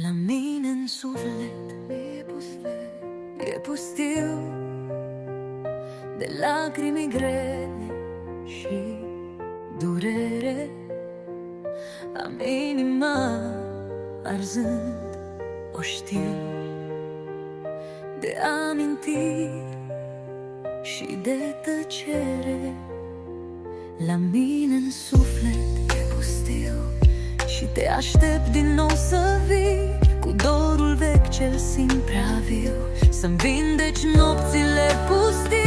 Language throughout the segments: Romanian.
La mine în suflet e pustiu de lacrimi grele și durere. Am inima arzând, o știu, de amintiri și de tăcere. La mine în suflet e pustiu și te aștept din nou să vii, cu dorul vechi ce-l simt prea viu, să-mi vindeci nopțile pustii.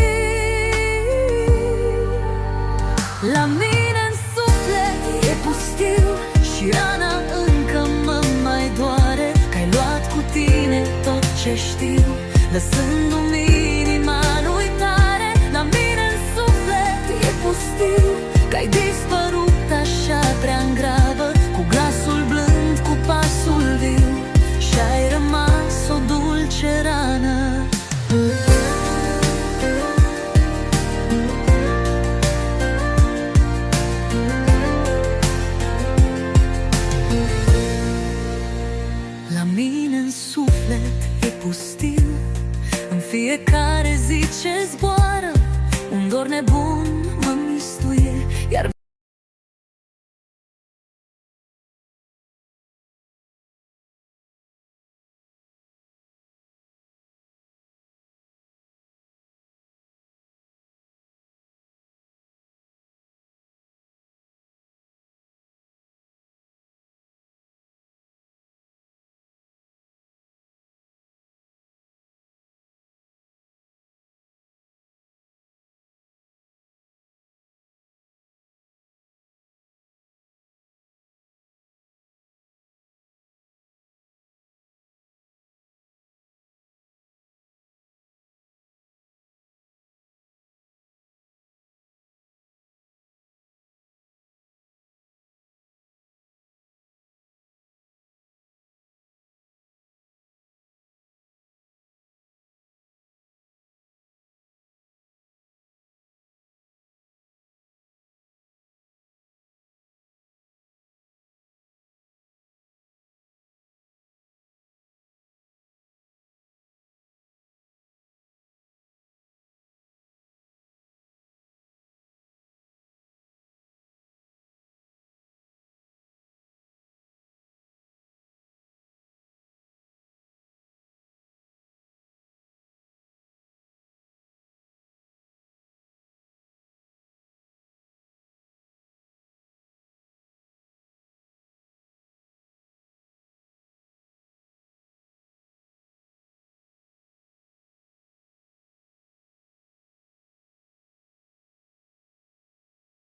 La mine în suflet e pustiu și rana încă mă mai doare, că ai luat cu tine tot ce știu, lăsându-mi inima în uitare. La mine în suflet e pustiu, că ai dispărut așa prea-n grabă, cu glasul blând, cu pasul viu, și-ai rămas o dulce rană. La mine în suflet e pustiu, în fiecare zi ce zboară un dor nebun